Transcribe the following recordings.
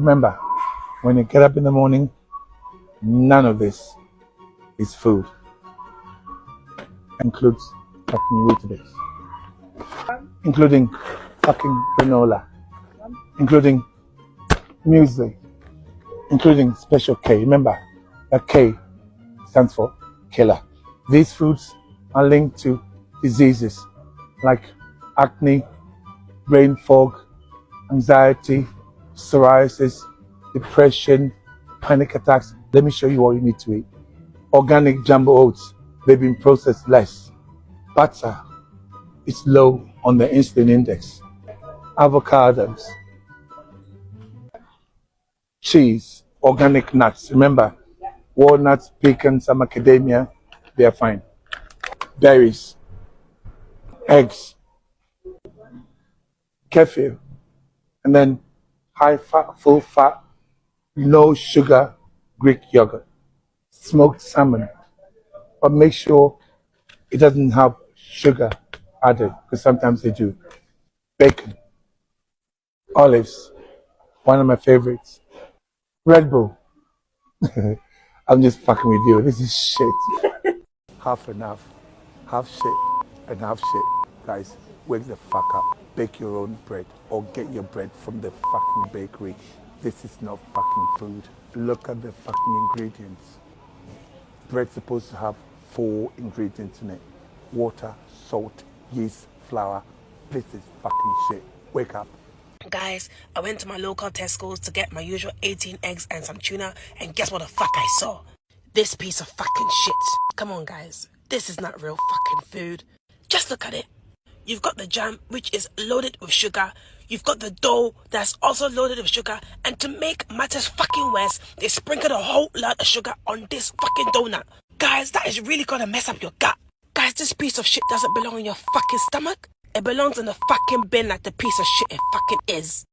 Remember, when you get up in the morning, none of this is food. Includes fucking Weetabix, including fucking granola, including muesli, including special K. Remember, that K stands for killer. These foods are linked to diseases like acne, brain fog, anxiety, psoriasis, depression, panic attacks. Let me show you what you need to eat. Organic jumbo oats, they've been processed less. Butter is low on the insulin index. Avocados, cheese, organic nuts. Remember, walnuts, pecans, some macadamia, they are fine. Berries, eggs, kefir, and then high fat, full fat, no sugar Greek yogurt, smoked salmon, but make sure it doesn't have sugar added, because sometimes they do. Bacon, olives, one of my favorites. Red Bull. I'm just fucking with you. This is shit. Half enough. Half shit and half shit. Guys, wake the fuck up. Bake your own bread or get your bread from the fucking bakery. This is not fucking food. Look at the fucking ingredients. Bread's supposed to have 4 ingredients in it. Water, salt, yeast, flour. This is fucking shit. Wake up. Guys, I went to my local Tesco's to get my usual 18 eggs and some tuna, and guess what the fuck I saw? This piece of fucking shit. Come on, guys. This is not real fucking food. Just look at it. You've got the jam, which is loaded with sugar. You've got the dough that's also loaded with sugar. And to make matters fucking worse, they sprinkled a whole lot of sugar on this fucking donut. Guys, that is really gonna mess up your gut. Guys, this piece of shit doesn't belong in your fucking stomach. It belongs in the fucking bin like the piece of shit it fucking is.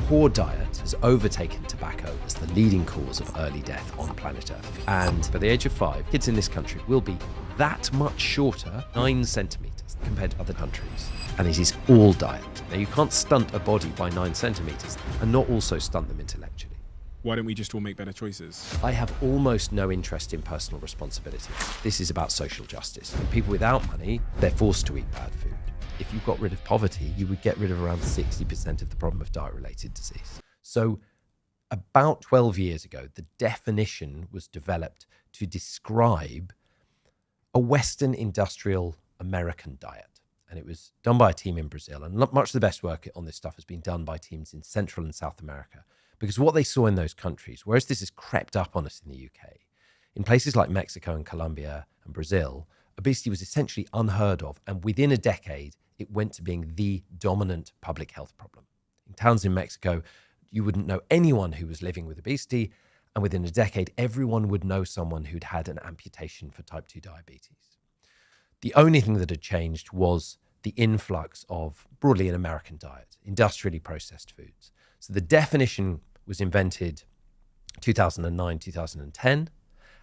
Poor diet has overtaken tobacco as the leading cause of early death on planet Earth. And by the age of 5, kids in this country will be that much shorter, 9 centimetres, compared to other countries. And it is all diet. Now, you can't stunt a body by 9 centimetres and not also stunt them intellectually. Why don't we just all make better choices? I have almost no interest in personal responsibility. This is about social justice. And people without money, they're forced to eat bad food. If you got rid of poverty, you would get rid of around 60% of the problem of diet-related disease. So about 12 years ago, the definition was developed to describe a Western industrial American diet. And it was done by a team in Brazil. And much of the best work on this stuff has been done by teams in Central and South America. Because what they saw in those countries, whereas this has crept up on us in the UK, in places like Mexico and Colombia and Brazil, obesity was essentially unheard of. And within a decade, it went to being the dominant public health problem. In towns in Mexico, you wouldn't know anyone who was living with obesity. And within a decade, everyone would know someone who'd had an amputation for type 2 diabetes. The only thing that had changed was the influx of, broadly, an American diet, industrially processed foods. So the definition was invented 2009, 2010,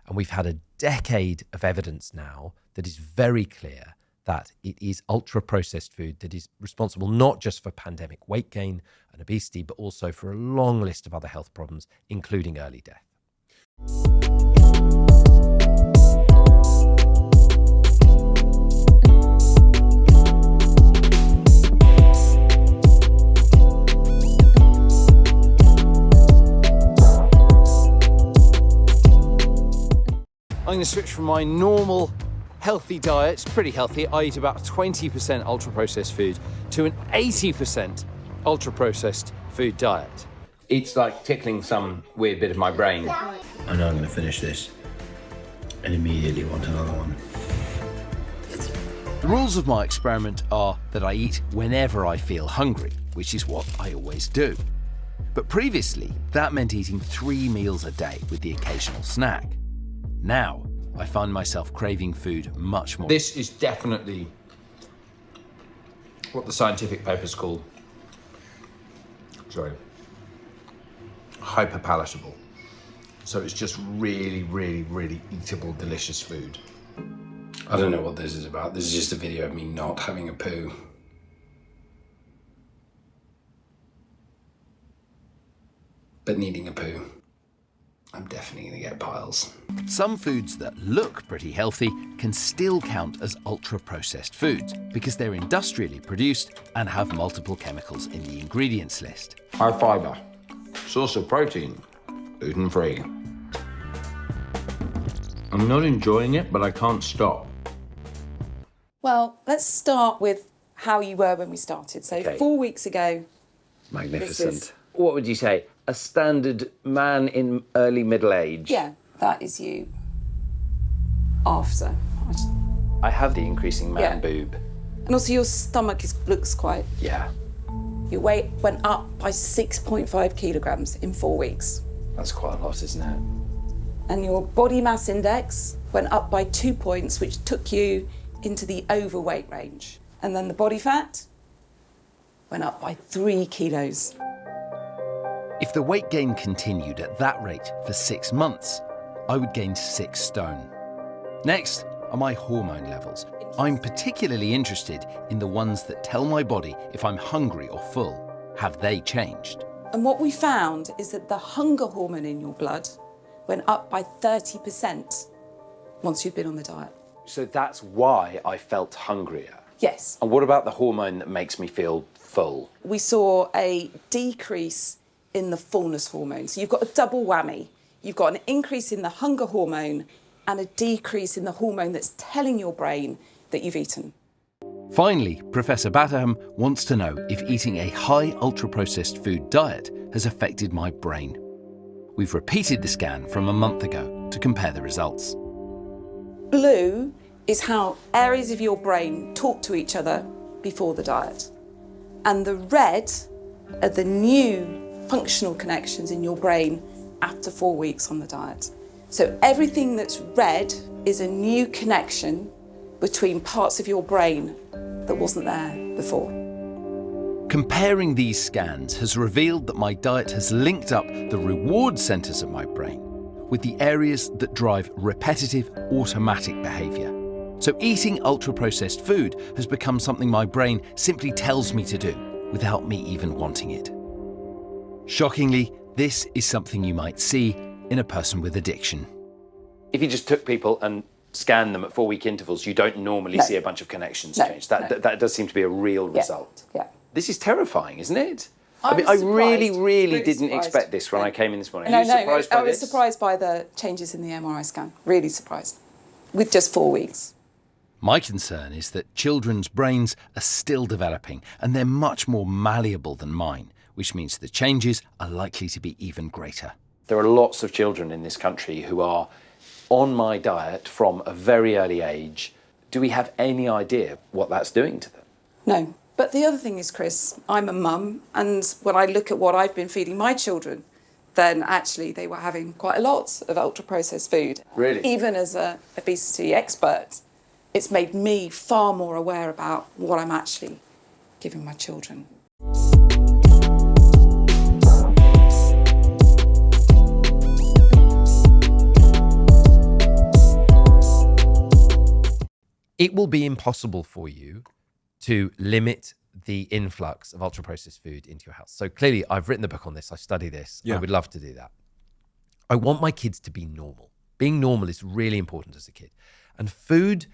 and we've had a decade of evidence now that is very clear that it is ultra-processed food that is responsible not just for pandemic weight gain and obesity, but also for a long list of other health problems, including early death. I'm going to switch from my normal healthy diet, it's pretty healthy, I eat about 20% ultra-processed food, to an 80% ultra-processed food diet. It's like tickling some weird bit of my brain. I know I'm going to finish this and immediately want another one. The rules of my experiment are that I eat whenever I feel hungry, which is what I always do. But previously, that meant eating 3 meals a day with the occasional snack. Now, I find myself craving food much more. This is definitely what the scientific papers call, hyperpalatable. So it's just really, really, really eatable, delicious food. I don't know what this is about. This is just a video of me not having a poo. But needing a poo. I'm definitely going to get piles. Some foods that look pretty healthy can still count as ultra-processed foods because they're industrially produced and have multiple chemicals in the ingredients list. High fibre, source of protein, gluten-free. I'm not enjoying it, but I can't stop. Well, let's start with how you were when we started. So Okay. 4 weeks ago. Magnificent. This is- What would you say? A standard man in early middle age? Yeah, that is you after. I have the increasing man Yeah. boob. And also your stomach looks quite... Yeah, Your weight went up by 6.5 kilograms in 4 weeks. that's quite a lot, isn't it? And your body mass index went up by 2 points, which took you into the overweight range. And then the body fat went up by 3 kilos. If the weight gain continued at that rate for 6 months, I would gain 6 stone. Next are my hormone levels. I'm particularly interested in the ones that tell my body if I'm hungry or full. Have they changed? And what we found is that the hunger hormone in your blood went up by 30% once you'd been on the diet. So that's why I felt hungrier. Yes. And what about the hormone that makes me feel full? We saw a decrease in the fullness hormone. So you've got a double whammy. You've got an increase in the hunger hormone and a decrease in the hormone that's telling your brain that you've eaten. Finally, Professor Batterham wants to know if eating a high ultra-processed food diet has affected my brain. We've repeated the scan from a month ago to compare the results. Blue is how areas of your brain talk to each other before the diet. And the red are the new functional connections in your brain after 4 weeks on the diet. So everything that's red is a new connection between parts of your brain that wasn't there before. Comparing these scans has revealed that my diet has linked up the reward centres of my brain with the areas that drive repetitive, automatic behaviour. So eating ultra-processed food has become something my brain simply tells me to do without me even wanting it. Shockingly, this is something you might see in a person with addiction. If you just took people and scanned them at 4 week intervals, you don't normally No. see a bunch of connections No, change. no. That does seem to be a real result. Yeah. This is terrifying, isn't it? I was I surprised. really Really didn't surprised. expect this when No. I came in this morning. No, Are you no, surprised by I was this? surprised by the changes in the MRI scan. Really surprised. With just 4 weeks. My concern is that children's brains are still developing and they're much more malleable than mine, which means the changes are likely to be even greater. There are lots of children in this country who are on my diet from a very early age. Do we have any idea what that's doing to them? No. But the other thing is, Chris, I'm a mum, and when I look at what I've been feeding my children, then actually they were having quite a lot of ultra-processed food. Really? Even as an obesity expert, it's made me far more aware about what I'm actually giving my children. It will be impossible for you to limit the influx of ultra-processed food into your house. So clearly, I've written the book on this. I study this. Yeah. I would love to do that. I want my kids to be normal. Being normal is really important as a kid. And food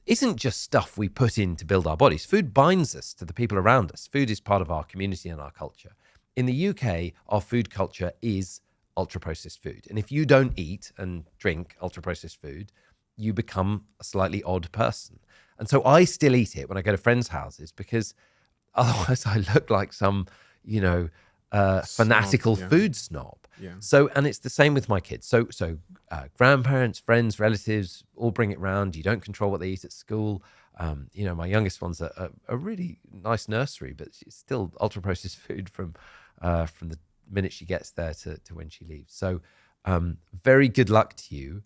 isn't just stuff we put in to build our bodies. Food binds us to the people around us. Food is part of our community and our culture. In the UK, our food culture is ultra-processed food. And if you don't eat and drink ultra-processed food, you become a slightly odd person. And so I still eat it when I go to friends' houses because otherwise I look like some, fanatical yeah. food snob. Yeah. So, and it's the same with my kids. So grandparents, friends, relatives, all bring it round. You don't control what they eat at school. My youngest one's a really nice nursery, but she's still ultra-processed food from the minute she gets there to when she leaves. So very good luck to you.